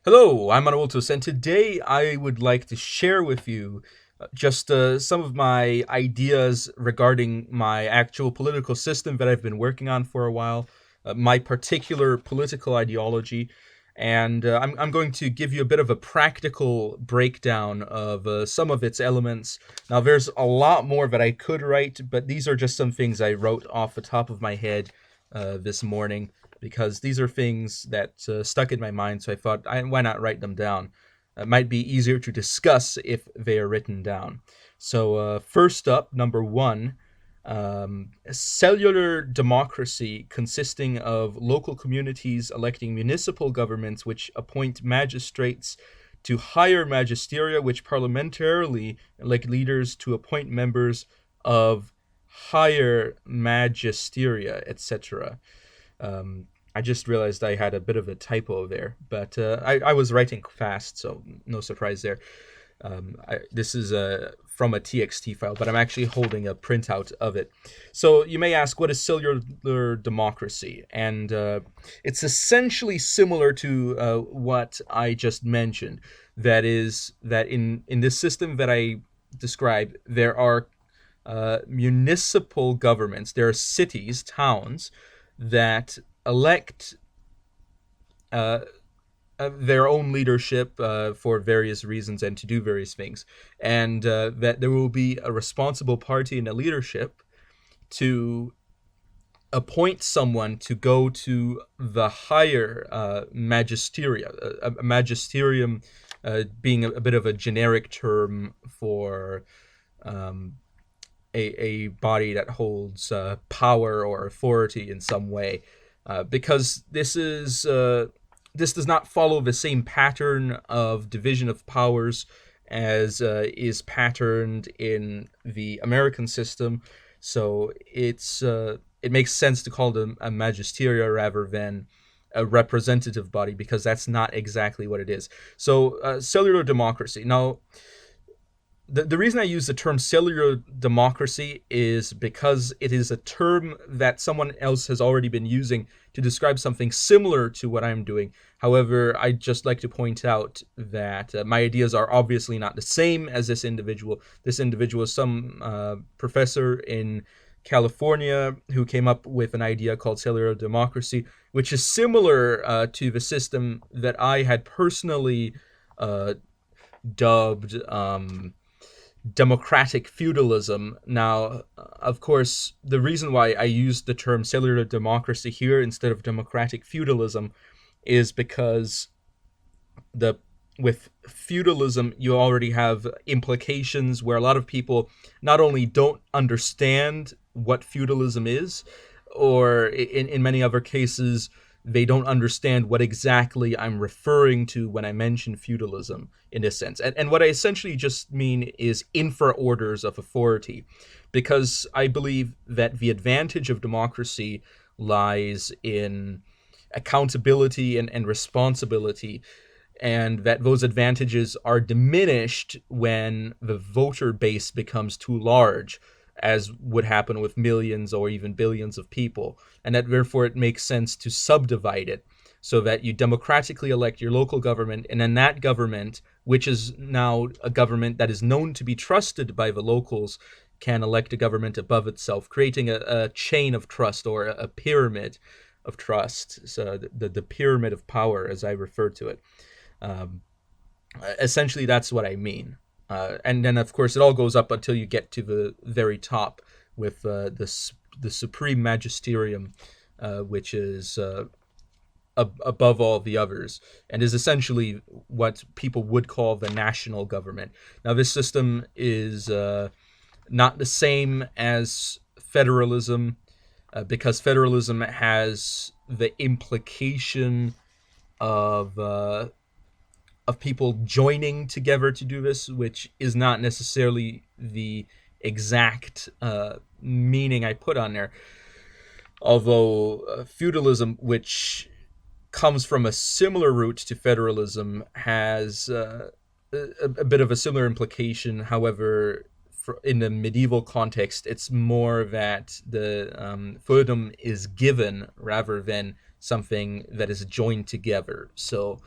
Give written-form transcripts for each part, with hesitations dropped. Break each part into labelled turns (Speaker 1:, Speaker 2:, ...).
Speaker 1: Hello, I'm Manawoltos, and today I would like to share with you just some of my ideas regarding my actual political system that I've been working on for a while, my particular political ideology, and I'm going to give you a bit of a practical breakdown of some of its elements. Now, there's a lot more that I could write, but these are just some things I wrote off the top of my head this morning because these are things that stuck in my mind. So I thought, why not write them down? It might be easier to discuss if they are written down. So, first up, number one, cellular democracy, consisting of local communities electing municipal governments which appoint magistrates to higher magisteria, which parliamentarily elect leaders to appoint members of higher magisteria, etc. I just realized I had a bit of a typo there, but I was writing fast, so no surprise there. This is from a TXT file, but I'm actually holding a printout of it. So you may ask, what is cellular democracy? And it's essentially similar to what I just mentioned. That is, that in this system that I described, there are municipal governments, there are cities, towns, that elect uh, their own leadership for various reasons and to do various things, and that there will be a responsible party in the leadership to appoint someone to go to the higher magisteria, a magisterium being a bit of a generic term for um, a body that holds power or authority in some way, because this does not follow the same pattern of division of powers as is patterned in the American system. So it makes sense to call them a magisteria rather than a representative body, because that's not exactly what it is. So cellular democracy. Now, the reason I use the term cellular democracy is because it is a term that someone else has already been using to describe something similar to what I'm doing. However, I'd just like to point out that my ideas are obviously not the same as this individual. This individual is some professor in California who came up with an idea called cellular democracy, which is similar to the system that I had personally dubbed democratic feudalism. Now, of course, the reason why I use the term cellular democracy here instead of democratic feudalism is because the with feudalism you already have implications where a lot of people not only don't understand what feudalism is, or in many other cases they don't understand what exactly I'm referring to when I mention feudalism in this sense. And what I essentially just mean is infra orders of authority, because I believe that the advantage of democracy lies in accountability and responsibility, and that those advantages are diminished when the voter base becomes too large, as would happen with millions or even billions of people, and that therefore it makes sense to subdivide it so that you democratically elect your local government, and then that government, which is now a government that is known to be trusted by the locals, can elect a government above itself, creating a chain of trust, or a pyramid of trust. So the pyramid of power, as I refer to it. Um, Essentially, that's what I mean. And then, of course, it all goes up until you get to the very top with the supreme magisterium, which is above all the others, and is essentially what people would call the national government. Now, this system is not the same as federalism, because federalism has the implication of people joining together to do this, which is not necessarily the exact meaning I put on there. Although feudalism, which comes from a similar root to federalism, has a bit of a similar implication. However, in the medieval context, it's more that the feudum is given rather than something that is joined together. So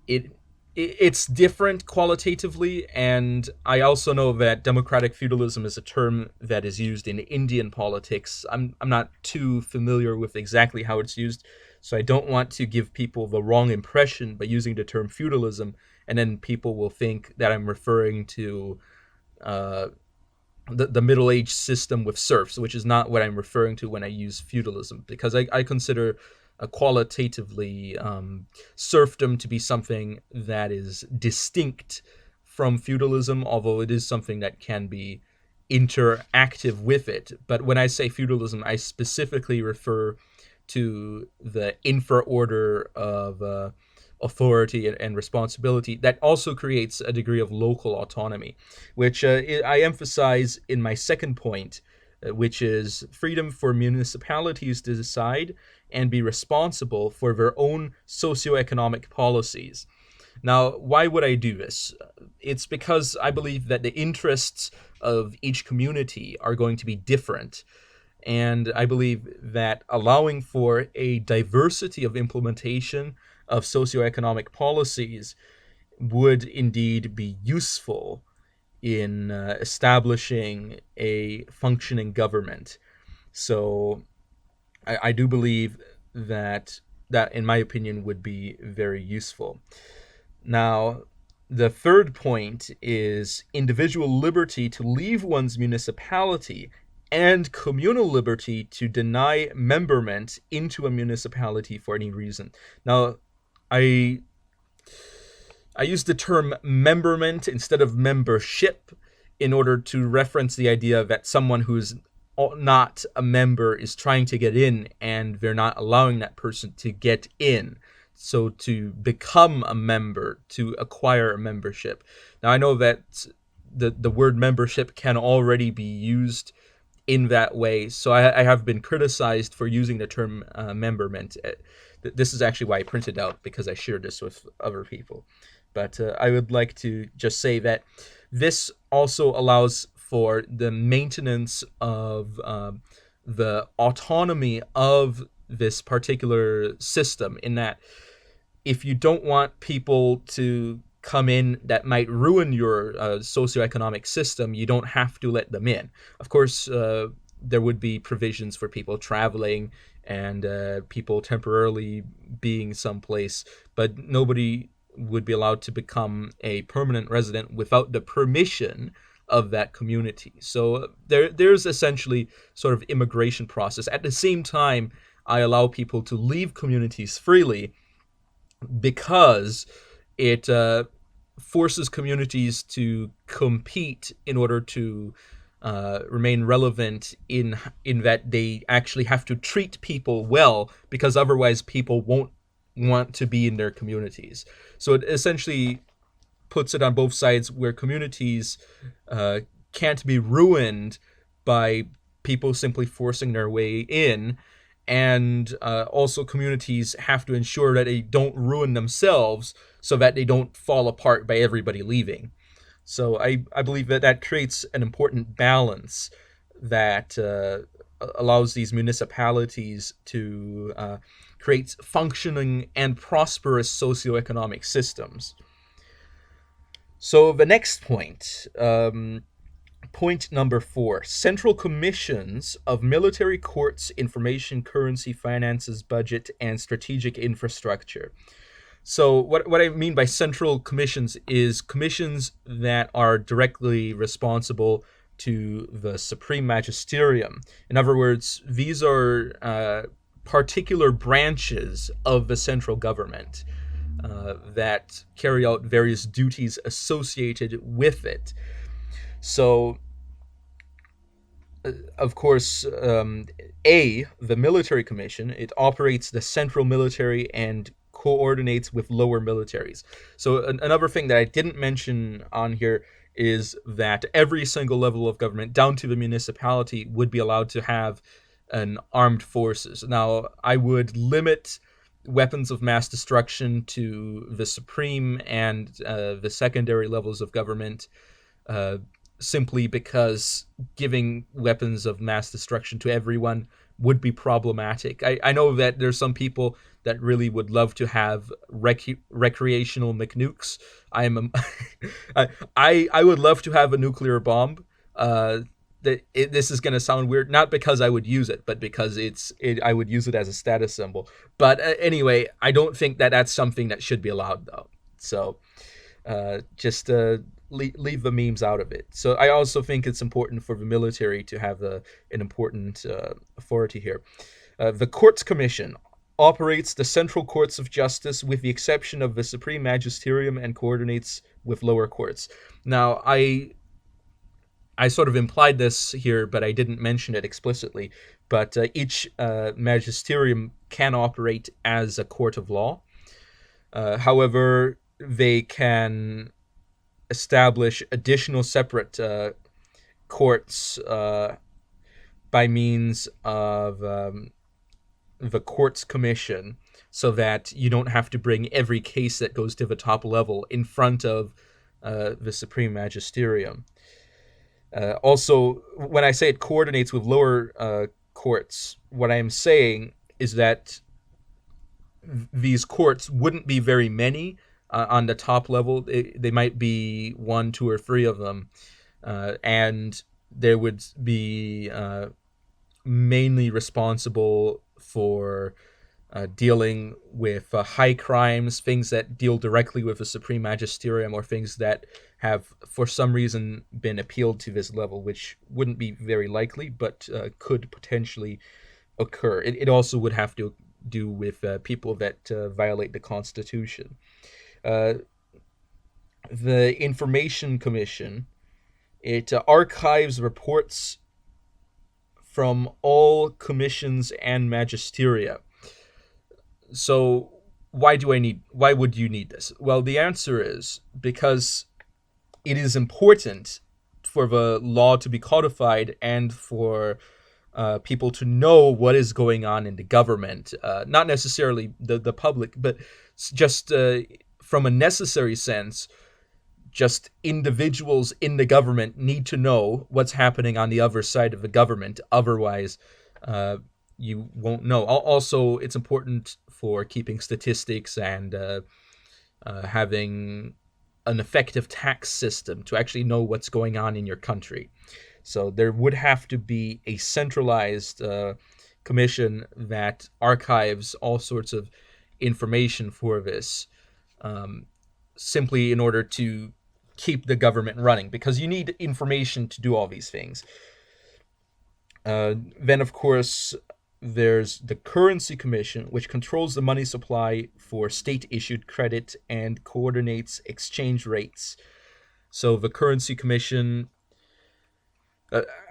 Speaker 1: it it's different qualitatively, and I also know that democratic feudalism is a term that is used in Indian politics. I'm not too familiar with exactly how it's used, so I don't want to give people the wrong impression by using the term feudalism, and then people will think that I'm referring to uh, the Middle Age system with serfs, which is not what I'm referring to when I use feudalism, because I consider qualitatively serfdom to be something that is distinct from feudalism, although it is something that can be interactive with it. But when I say feudalism, I specifically refer to the infraorder of authority and responsibility that also creates a degree of local autonomy, which I emphasize in my second point, which is freedom for municipalities to decide and be responsible for their own socio-economic policies. Now, why would I do this? It's because I believe that the interests of each community are going to be different. And I believe that allowing for a diversity of implementation of socioeconomic policies would indeed be useful in establishing a functioning government. So I do believe that in my opinion, would be very useful. Now, the third point is individual liberty to leave one's municipality and communal liberty to deny memberment into a municipality for any reason. Now, I I use the term memberment instead of membership in order to reference the idea that someone who's not a member is trying to get in and they're not allowing that person to get in. So to become a member, to acquire a membership. Now I know that the word membership can already be used in that way. So I have been criticized for using the term memberment. This is actually why I printed out, because I shared this with other people. But I would like to just say that this also allows for the maintenance of the autonomy of this particular system, in that if you don't want people to come in that might ruin your socioeconomic system, you don't have to let them in. Of course, there would be provisions for people traveling and people temporarily being someplace, but nobody would be allowed to become a permanent resident without the permission of that community. So there's essentially sort of immigration process. At the same time, I allow people to leave communities freely because it forces communities to compete in order to remain relevant in that they actually have to treat people well, because otherwise people won't want to be in their communities. So it essentially puts it on both sides, where communities can't be ruined by people simply forcing their way in, and also communities have to ensure that they don't ruin themselves so that they don't fall apart by everybody leaving. So I believe that that creates an important balance that allows these municipalities to create functioning and prosperous socioeconomic systems. So the next point, point number 4, central commissions of military courts, information, currency, finances, budget, and strategic infrastructure. So what I mean by central commissions is commissions that are directly responsible to the supreme magisterium. In other words, these are particular branches of the central government that carry out various duties associated with it. So, of course, the military commission, it operates the central military and coordinates with lower militaries. So another thing that I didn't mention on here is that every single level of government, down to the municipality, would be allowed to have an armed forces. Now, I would limit weapons of mass destruction to the supreme and the secondary levels of government, uh, simply because giving weapons of mass destruction to everyone would be problematic. I know that there's some people that really would love to have recreational McNukes. I would love to have a nuclear bomb. Uh, this is going to sound weird, not because I would use it, but because I would use it as a status symbol. But anyway, I don't think that that's something that should be allowed, though. So just leave the memes out of it. So I also think it's important for the military to have an important authority here. The Courts Commission operates the central courts of justice with the exception of the Supreme Magisterium and coordinates with lower courts. Now, I sort of implied this here, but I didn't mention it explicitly. But each magisterium can operate as a court of law. However, they can establish additional separate courts by means of the Courts Commission, so that you don't have to bring every case that goes to the top level in front of the Supreme Magisterium. Also, when I say it coordinates with lower courts, what I am saying is that these courts wouldn't be very many on the top level. They might be 1, 2, or 3 of them, and there would be mainly responsible for dealing with high crimes, things that deal directly with the Supreme Magisterium, or things that have, for some reason, been appealed to this level, which wouldn't be very likely, but could potentially occur. It also would have to do with people that violate the Constitution. The Information Commission, it archives reports from all commissions and magisteria. So why would you need this? Well, the answer is because it is important for the law to be codified and for people to know what is going on in the government, not necessarily the public, but just from a necessary sense, just individuals in the government need to know what's happening on the other side of the government. Otherwise, you won't know. Also, it's important for keeping statistics and having an effective tax system to actually know what's going on in your country. So there would have to be a centralized commission that archives all sorts of information for this, simply in order to keep the government running, because you need information to do all these things. Then, of course, there's the Currency Commission, which controls the money supply for state-issued credit and coordinates exchange rates. So the Currency Commission,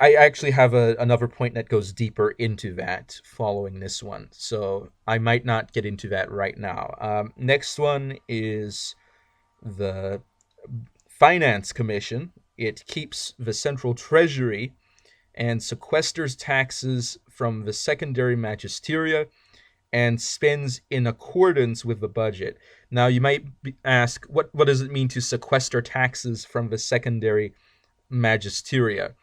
Speaker 1: I actually have another point that goes deeper into that following this one, so I might not get into that right now. Next one is the Finance Commission. It keeps the central treasury and sequesters taxes from the secondary magisteria and spends in accordance with the budget. Now, you might ask, what does it mean to sequester taxes from the secondary magisteria?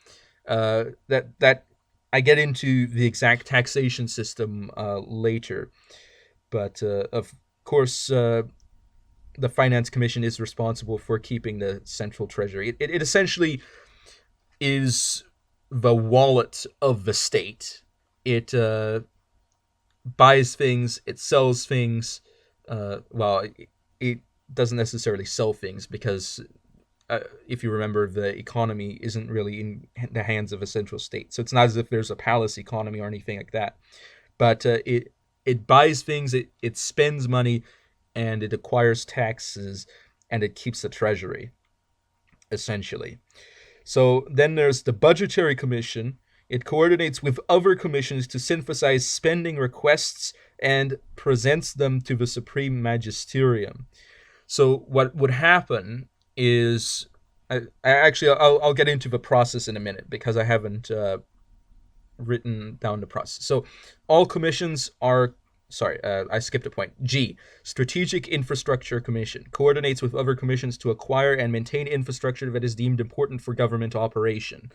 Speaker 1: That I get into the exact taxation system later, but of course, the Finance Commission is responsible for keeping the central treasury. It essentially is the wallet of the state. It buys things, it sells things. It doesn't necessarily sell things, because if you remember, the economy isn't really in the hands of a central state. So it's not as if there's a palace economy or anything like that. But it buys things, it spends money, and it acquires taxes, and it keeps the treasury, essentially. So then there's the Budgetary Commission. It coordinates with other commissions to synthesize spending requests and presents them to the Supreme Magisterium. So what would happen is, I'll get into the process in a minute, because I haven't written down the process. So all commissions are, I skipped a point. G, Strategic Infrastructure Commission, coordinates with other commissions to acquire and maintain infrastructure that is deemed important for government operation.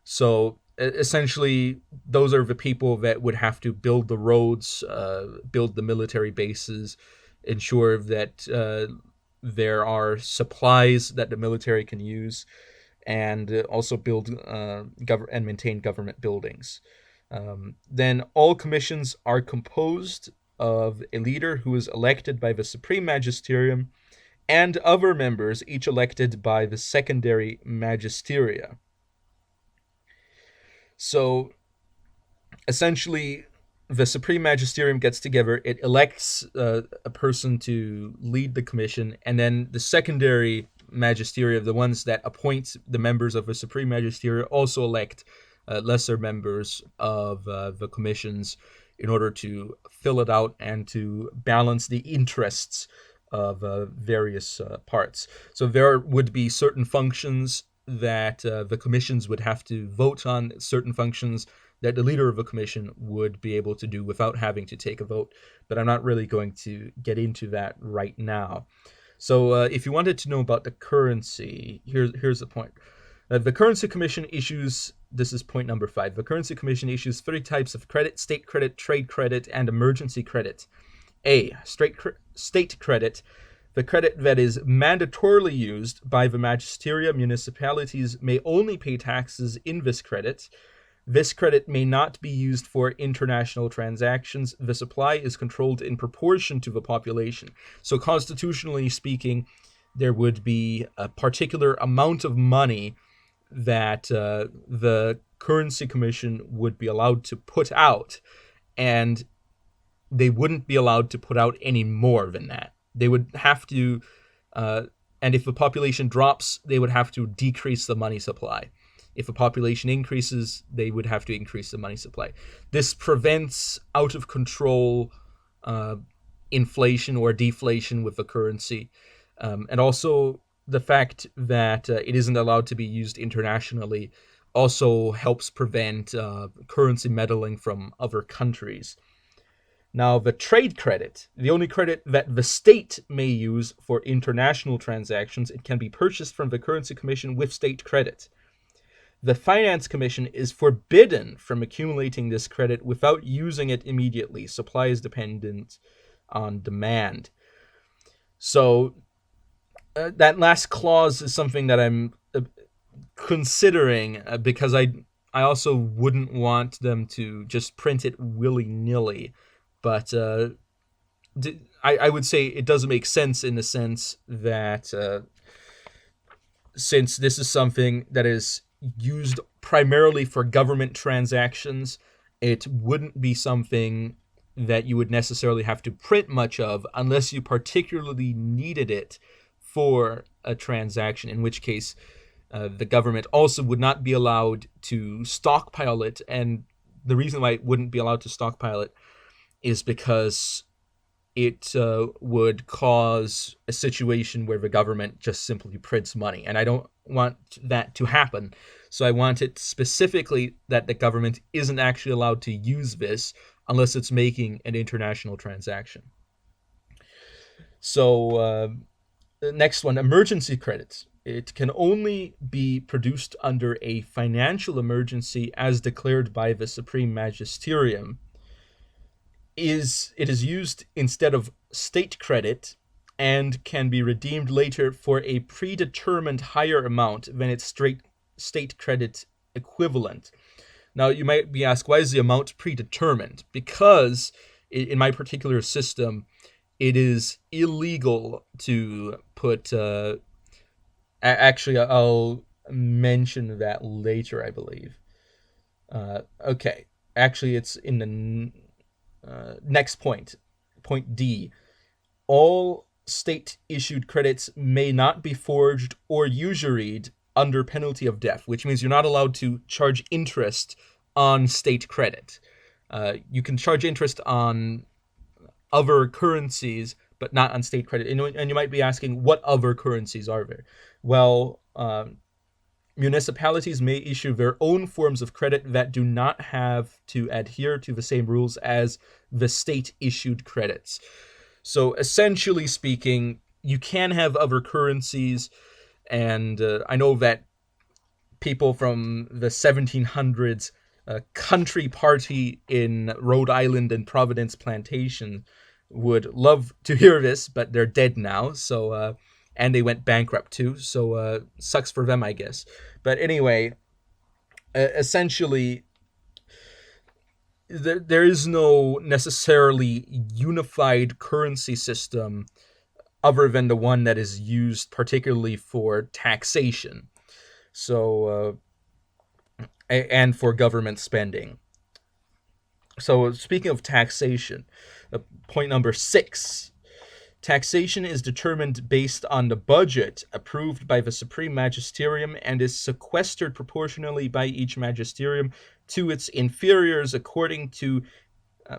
Speaker 1: So essentially, those are the people that would have to build the roads, build the military bases, ensure that there are supplies that the military can use, and also build and maintain government buildings. Then all commissions are composed of a leader who is elected by the supreme magisterium and other members, each elected by the secondary magisteria. So essentially, the supreme magisterium gets together, it elects a person to lead the commission, and then the secondary magisteria, the ones that appoint the members of the supreme magisteria, also elect lesser members of the commissions in order to fill it out and to balance the interests of various parts. So there would be certain functions that the commissions would have to vote on, certain functions that the leader of a commission would be able to do without having to take a vote. But I'm not really going to get into that right now. So if you wanted to know about the currency, here's the point. The Currency Commission issues, this is point number 5, the Currency Commission issues 3 types of credit: state credit, trade credit, and emergency credit. A. State credit, the credit that is mandatorily used by the magisteria. Municipalities may only pay taxes in this credit. This credit may not be used for international transactions. The supply is controlled in proportion to the population. So constitutionally speaking, there would be a particular amount of money that the Currency Commission would be allowed to put out, and they wouldn't be allowed to put out any more than that. They would have to, and if the population drops, they would have to decrease the money supply. If the population increases, they would have to increase the money supply. This prevents out of control inflation or deflation with the currency. And also the fact that it isn't allowed to be used internationally also helps prevent currency meddling from other countries. Now, the trade credit, the only credit that the state may use for international transactions, it can be purchased from the Currency Commission with state credit. The Finance Commission is forbidden from accumulating this credit without using it immediately. Supply is dependent on demand. So that last clause is something that I'm considering because I also wouldn't want them to just print it willy-nilly. But I would say it doesn't make sense in the sense that since this is something that is used primarily for government transactions, it wouldn't be something that you would necessarily have to print much of unless you particularly needed it for a transaction, in which case the government also would not be allowed to stockpile it. And the reason why it wouldn't be allowed to stockpile it is because it would cause a situation where the government just simply prints money. And I don't want that to happen. So I want it specifically that the government isn't actually allowed to use this unless it's making an international transaction. So the next one, emergency credits. It can only be produced under a financial emergency as declared by the Supreme Magisterium. It is used instead of state credit and can be redeemed later for a predetermined higher amount than its state credit equivalent. Now, you might be asked, why is the amount predetermined? Because in my particular system, it is illegal to put... actually, I'll mention that later, I believe. Okay. Actually, it's in the... next point D. All state-issued credits may not be forged or usuried under penalty of death, which means you're not allowed to charge interest on state credit. You can charge interest on other currencies, but not on state credit. And you might be asking, what other currencies are there? Well, municipalities may issue their own forms of credit that do not have to adhere to the same rules as the state-issued credits. So essentially speaking, you can have other currencies, and I know that people from the 1700s country party in Rhode Island and Providence Plantation would love to hear this, but they're dead now. So, and they went bankrupt too. So, sucks for them, I guess. But anyway, essentially, there is no necessarily unified currency system other than the one that is used particularly for taxation. So, and for government spending. So, speaking of taxation, point number 6. Taxation is determined based on the budget approved by the Supreme Magisterium and is sequestered proportionally by each magisterium to its inferiors according to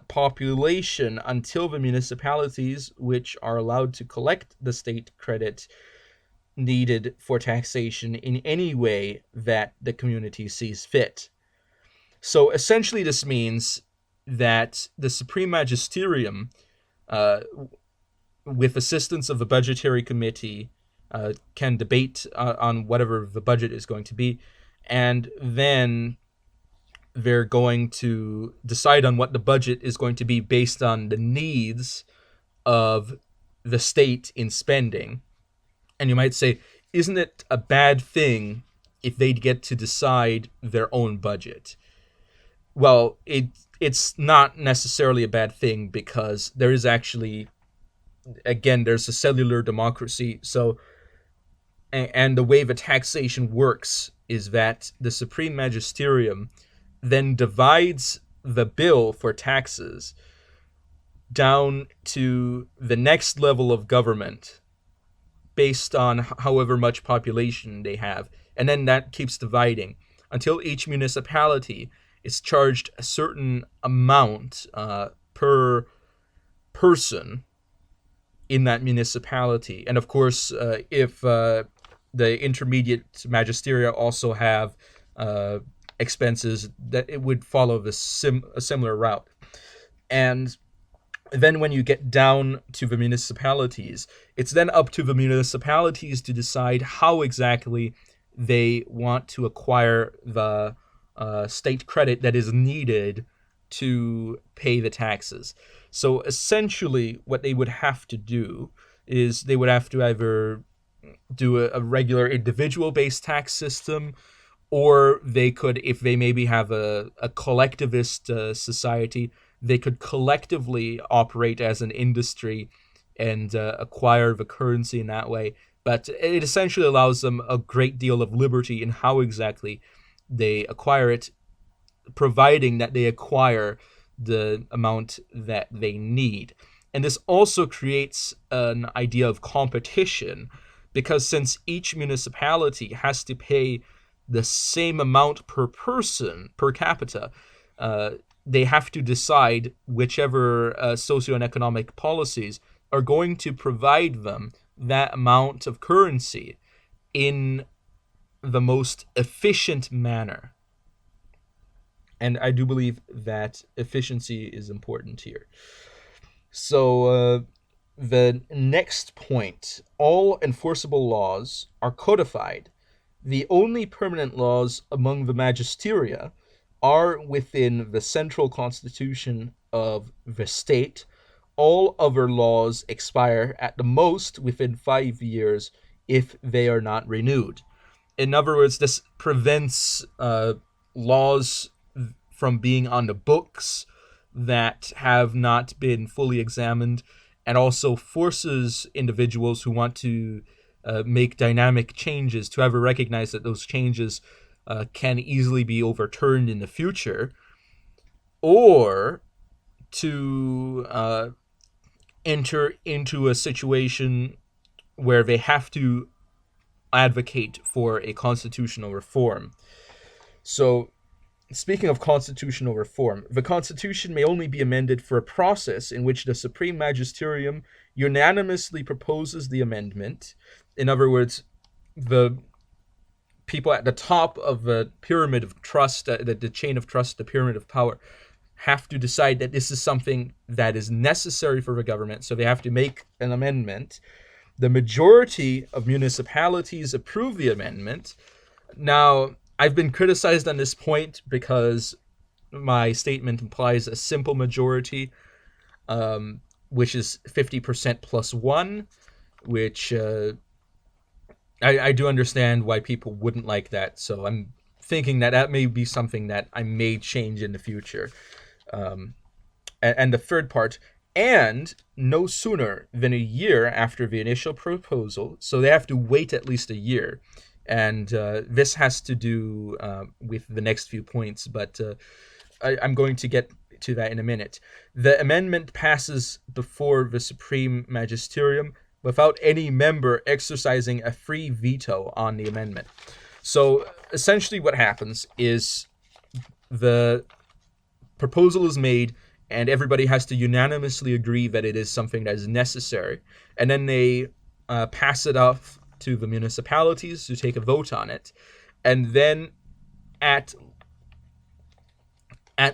Speaker 1: population until the municipalities, which are allowed to collect the state credit needed for taxation in any way that the community sees fit. So essentially, this means that the Supreme Magisterium, with assistance of the budgetary committee, can debate on whatever the budget is going to be, and then they're going to decide on what the budget is going to be based on the needs of the state in spending. And you might say, isn't it a bad thing if they get to decide their own budget? Well, it's not necessarily a bad thing, because there is actually, again, there's a cellular democracy. So, and the way the taxation works is that the Supreme Magisterium then divides the bill for taxes down to the next level of government based on however much population they have. And then that keeps dividing until each municipality is charged a certain amount per person in that municipality. And of course, if the intermediate magisteria also have expenses, that it would follow a similar route. And then when you get down to the municipalities, it's then up to the municipalities to decide how exactly they want to acquire the state credit that is needed to pay the taxes. So essentially, what they would have to do is they would have to either do a regular individual-based tax system, or they could, if they maybe have a collectivist society, they could collectively operate as an industry and acquire the currency in that way. But it essentially allows them a great deal of liberty in how exactly they acquire it, providing that they acquire the amount that they need. And this also creates an idea of competition, because since each municipality has to pay the same amount per person, per capita, they have to decide whichever socio-economic policies are going to provide them that amount of currency in the most efficient manner. And I do believe that efficiency is important here. So the next point, all enforceable laws are codified. The only permanent laws among the magisteria are within the central constitution of the state. All other laws expire at the most within 5 years if they are not renewed. In other words, this prevents laws from being on the books that have not been fully examined, and also forces individuals who want to make dynamic changes to ever recognize that those changes can easily be overturned in the future, or to enter into a situation where they have to advocate for a constitutional reform. So, speaking of constitutional reform, the Constitution may only be amended for a process in which the Supreme Magisterium unanimously proposes the amendment. In other words, the people at the top of the pyramid of trust, the chain of trust, the pyramid of power, have to decide that this is something that is necessary for the government, so they have to make an amendment. The majority of municipalities approve the amendment. Now, I've been criticized on this point because my statement implies a simple majority, which is 50% plus one, which I do understand why people wouldn't like that. So I'm thinking that that may be something that I may change in the future. And the third part, and no sooner than a year after the initial proposal, so they have to wait at least a year. And this has to do with the next few points, but I'm going to get to that in a minute. The amendment passes before the Supreme Magisterium without any member exercising a free veto on the amendment. So essentially what happens is the proposal is made and everybody has to unanimously agree that it is something that is necessary. And then they pass it off to the municipalities to take a vote on it. And then at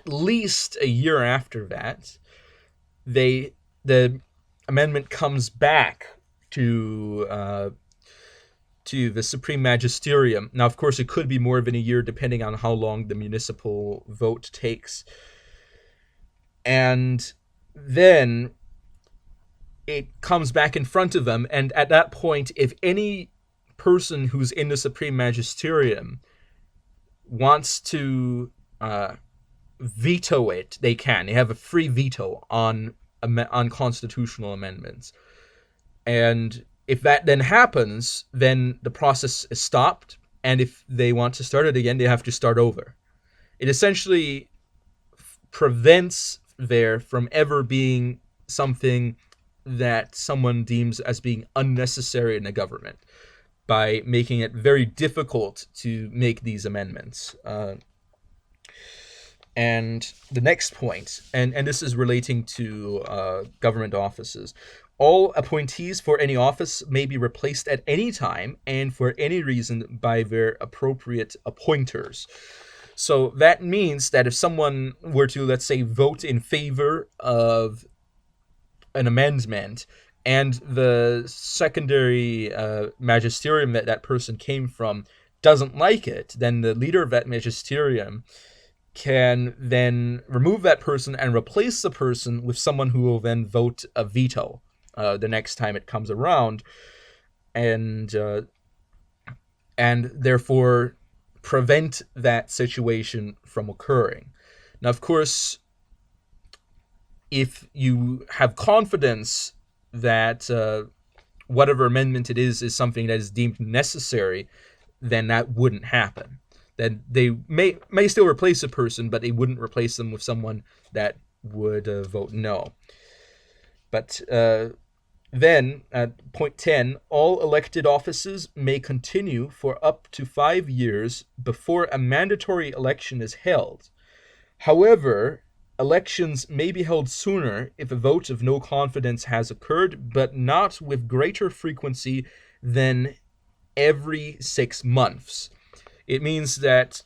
Speaker 1: least a year after that, the amendment comes back to the Supreme Magisterium. Now, of course, it could be more than a year depending on how long the municipal vote takes. And then it comes back in front of them, and at that point, if any person who's in the Supreme Magisterium wants to veto it, they can. They have a free veto on constitutional amendments. And if that then happens, then the process is stopped, and if they want to start it again, they have to start over. It essentially prevents there from ever being something that someone deems as being unnecessary in the government by making it very difficult to make these amendments. And the next point, and this is relating to government offices. All appointees for any office may be replaced at any time and for any reason by their appropriate appointers. So that means that if someone were to, let's say, vote in favor of an amendment and the secondary magisterium that person came from doesn't like it, then the leader of that magisterium can then remove that person and replace the person with someone who will then vote a veto the next time it comes around, and therefore prevent that situation from occurring. Now, of course, if you have confidence that whatever amendment it is something that is deemed necessary, then that wouldn't happen. Then they may still replace a person, but they wouldn't replace them with someone that would vote no. But then, at point 10, all elected offices may continue for up to 5 years before a mandatory election is held. However, elections may be held sooner if a vote of no confidence has occurred, but not with greater frequency than every 6 months. It means that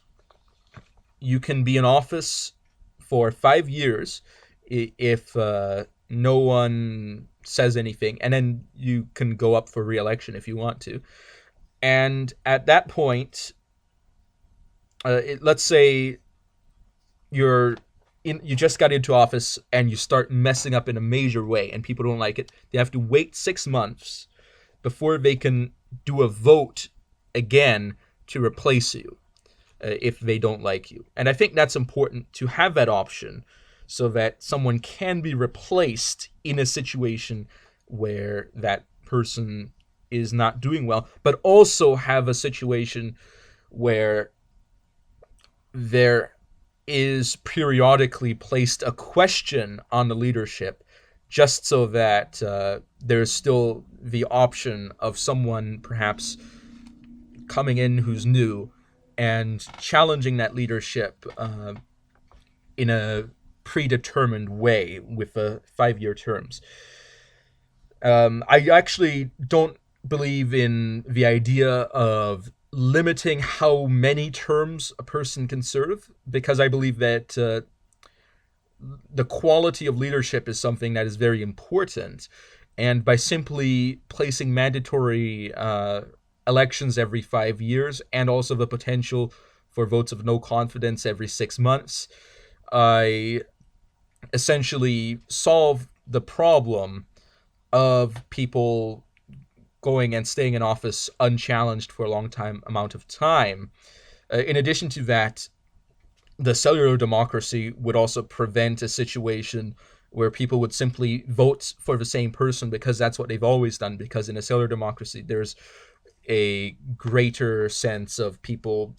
Speaker 1: you can be in office for 5 years if no one says anything, and then you can go up for re-election if you want to. And at that point, let's say you just got into office and you start messing up in a major way and people don't like it. They have to wait 6 months before they can do a vote again to replace you if they don't like you. And I think that's important to have that option so that someone can be replaced in a situation where that person is not doing well, but also have a situation where there is periodically placed a question on the leadership, just so that there's still the option of someone perhaps coming in who's new and challenging that leadership in a predetermined way with 5-year terms. I actually don't believe in the idea of limiting how many terms a person can serve, because I believe that the quality of leadership is something that is very important. And by simply placing mandatory elections every 5 years and also the potential for votes of no confidence every 6 months, I essentially solve the problem of people going and staying in office unchallenged for a long time amount of time. In addition to that, the cellular democracy would also prevent a situation where people would simply vote for the same person because that's what they've always done. Because in a cellular democracy, there's a greater sense of people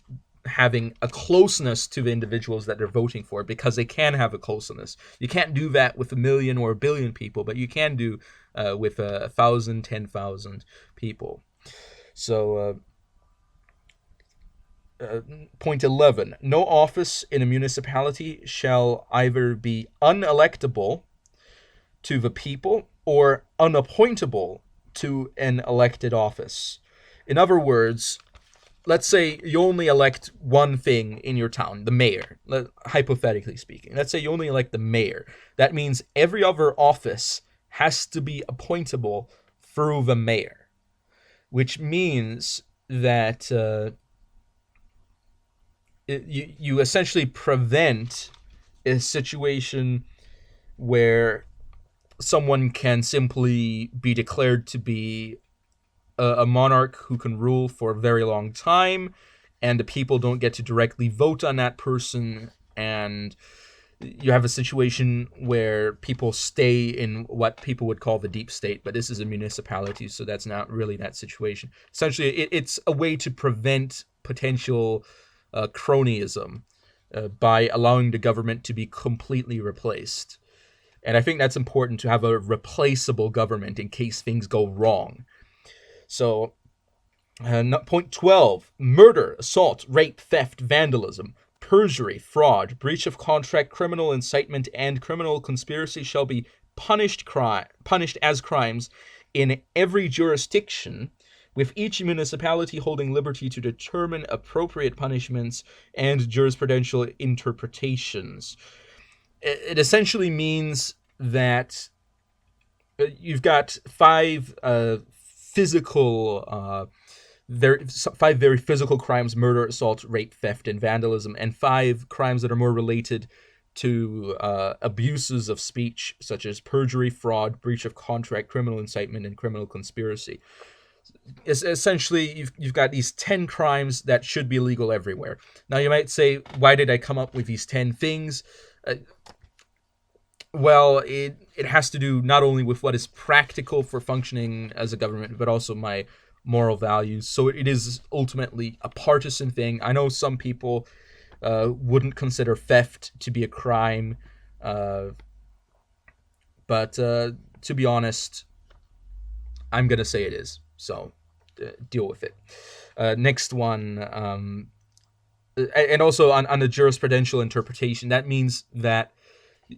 Speaker 1: having a closeness to the individuals that they're voting for, because they can have a closeness. You can't do that with 1,000,000 or 1,000,000,000 people, but you can do with 1,000, 10,000 people. So point 11, no office in a municipality shall either be unelectable to the people or unappointable to an elected office. In other words, let's say you only elect one thing in your town, the mayor, hypothetically speaking. Let's say you only elect the mayor. That means every other office has to be appointable through the mayor, which means that you essentially prevent a situation where someone can simply be declared to be a monarch who can rule for a very long time, and the people don't get to directly vote on that person, and you have a situation where people stay in what people would call the deep state, but this is a municipality, so that's not really that situation. Essentially, it's a way to prevent potential cronyism by allowing the government to be completely replaced. And I think that's important, to have a replaceable government in case things go wrong. So, point 12, murder, assault, rape, theft, vandalism, perjury, fraud, breach of contract, criminal incitement, and criminal conspiracy shall be punished as crimes in every jurisdiction, with each municipality holding liberty to determine appropriate punishments and jurisprudential interpretations. It essentially means that you've got five very physical crimes: murder, assault, rape, theft, and vandalism, and 5 crimes that are more related to abuses of speech, such as perjury, fraud, breach of contract, criminal incitement, and criminal conspiracy. Essentially, you've got these 10 crimes that should be legal everywhere. Now, you might say, why did I come up with these 10 things? Well, it has to do not only with what is practical for functioning as a government, but also my moral values. So it is ultimately a partisan thing. I know some people wouldn't consider theft to be a crime, but to be honest, I'm going to say it is. So deal with it. Next one, and also on the jurisprudential interpretation, that means that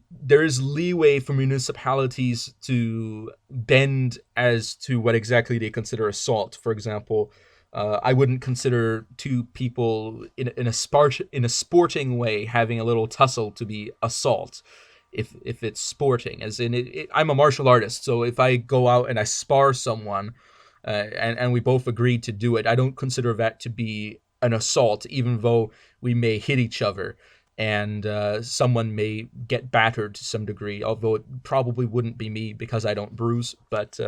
Speaker 1: there is leeway for municipalities to bend as to what exactly they consider assault. For example, I wouldn't consider 2 people in a sporting way having a little tussle to be assault, if it's sporting. As in, I'm a martial artist, so if I go out and I spar someone, and we both agreed to do it, I don't consider that to be an assault, even though we may hit each other. And someone may get battered to some degree, although it probably wouldn't be me because I don't bruise. But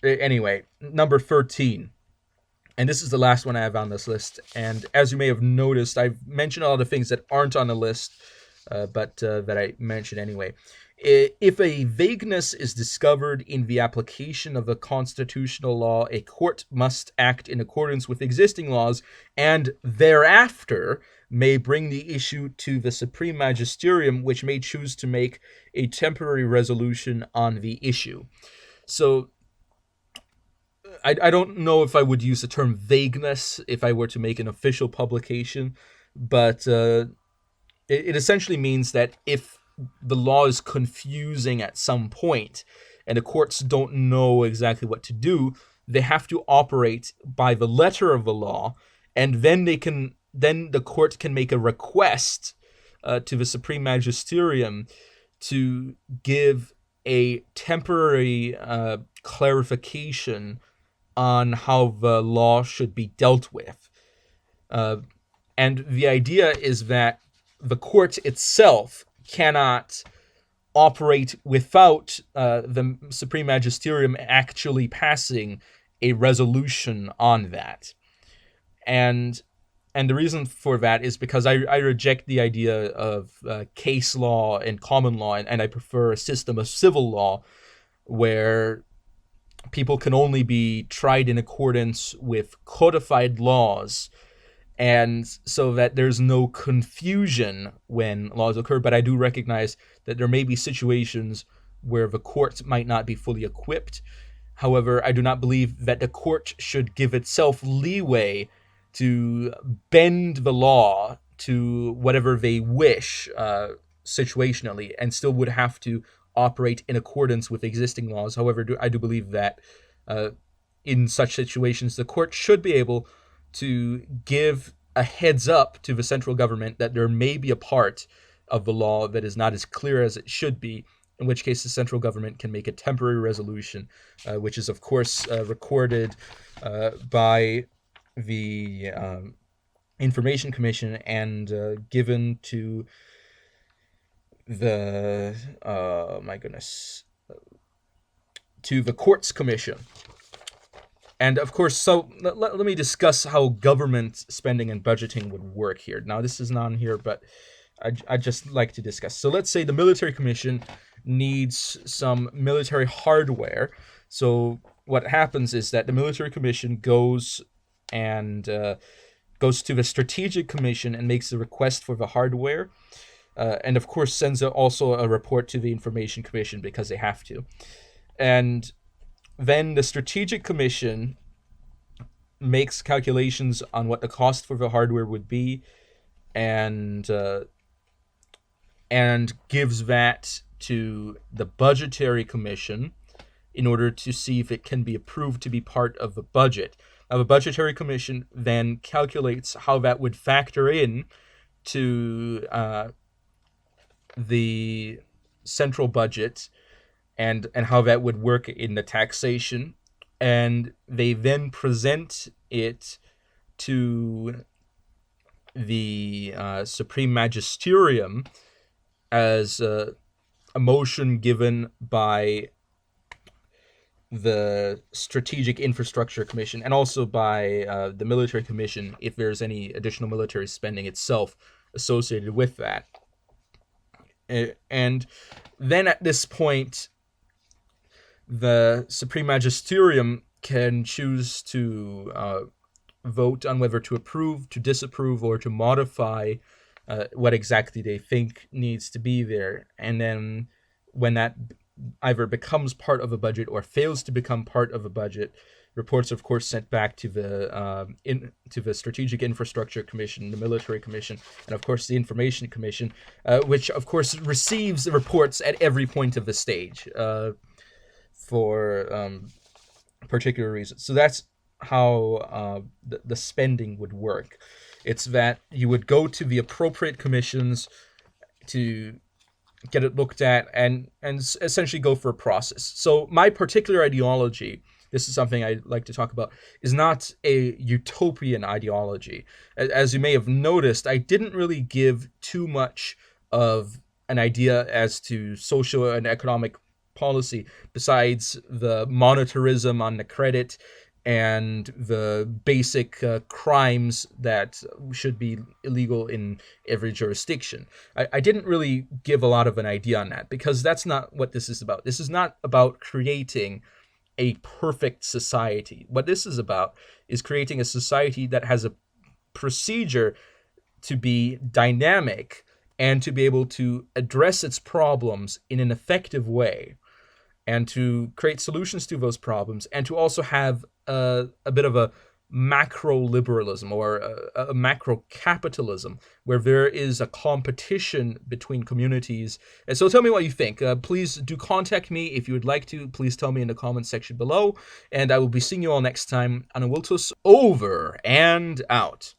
Speaker 1: anyway, number 13. And this is the last one I have on this list. And as you may have noticed, I've mentioned a lot of things that aren't on the list, but that I mentioned anyway. If a vagueness is discovered in the application of a constitutional law, a court must act in accordance with existing laws, and thereafter may bring the issue to the supreme magisterium, which may choose to make a temporary resolution on the issue. So I don't know if I would use the term vagueness if I were to make an official publication, but it essentially means that if the law is confusing at some point and the courts don't know exactly what to do, they have to operate by the letter of the law, and then the court can make a request to the supreme magisterium to give a temporary clarification on how the law should be dealt with. And the idea is that the court itself cannot operate without the Supreme Magisterium actually passing a resolution on that. And the reason for that is because I reject the idea of case law and common law, and I prefer a system of civil law where people can only be tried in accordance with codified laws, and so that there's no confusion when laws occur. But I do recognize that there may be situations where the court might not be fully equipped. However, I do not believe that the court should give itself leeway to bend the law to whatever they wish situationally, and still would have to operate in accordance with existing laws. However, I do believe that in such situations, the court should be able to give a heads up to the central government that there may be a part of the law that is not as clear as it should be, in which case the central government can make a temporary resolution, which is, of course, recorded by the Information Commission and given to the, to the Courts Commission. And of course, so let me discuss how government spending and budgeting would work here. Now, this is not on here, but I just like to discuss. So let's say the Military Commission needs some military hardware. So what happens is that the Military Commission goes to the Strategic Commission and makes a request for the hardware. And of course sends also a report to the Information Commission because they have to. And then the Strategic Commission makes calculations on what the cost for the hardware would be, and gives that to the Budgetary Commission in order to see if it can be approved to be part of the budget. Now, the Budgetary Commission then calculates how that would factor in to the central budget, and how that would work in the taxation, and they then present it to the Supreme Magisterium as a motion given by the Strategic Infrastructure Commission, and also by the Military Commission if there's any additional military spending itself associated with that. And then at this point, the Supreme Magisterium can choose to vote on whether to approve, to disapprove, or to modify what exactly they think needs to be there. And then when that either becomes part of a budget or fails to become part of a budget, reports are of course sent back to the Strategic Infrastructure Commission, the Military Commission, and of course the Information Commission, which of course receives the reports at every point of the stage for particular reasons. So that's how the spending would work. It's that you would go to the appropriate commissions to get it looked at, and essentially go for a process. So my particular ideology, this is something I like to talk about, is not a utopian ideology. As you may have noticed, I didn't really give too much of an idea as to social and economic policy besides the monetarism on the credit and the basic crimes that should be illegal in every jurisdiction. I didn't really give a lot of an idea on that, because that's not what this is about. This is not about creating a perfect society. What this is about is creating a society that has a procedure to be dynamic and to be able to address its problems in an effective way, and to create solutions to those problems, and to also have a bit of a macro liberalism or a macro capitalism where there is a competition between communities. And so tell me what you think. Please do contact me if you would like to. Please tell me in the comments section below, and I will be seeing you all next time on Awiltus. Over and out.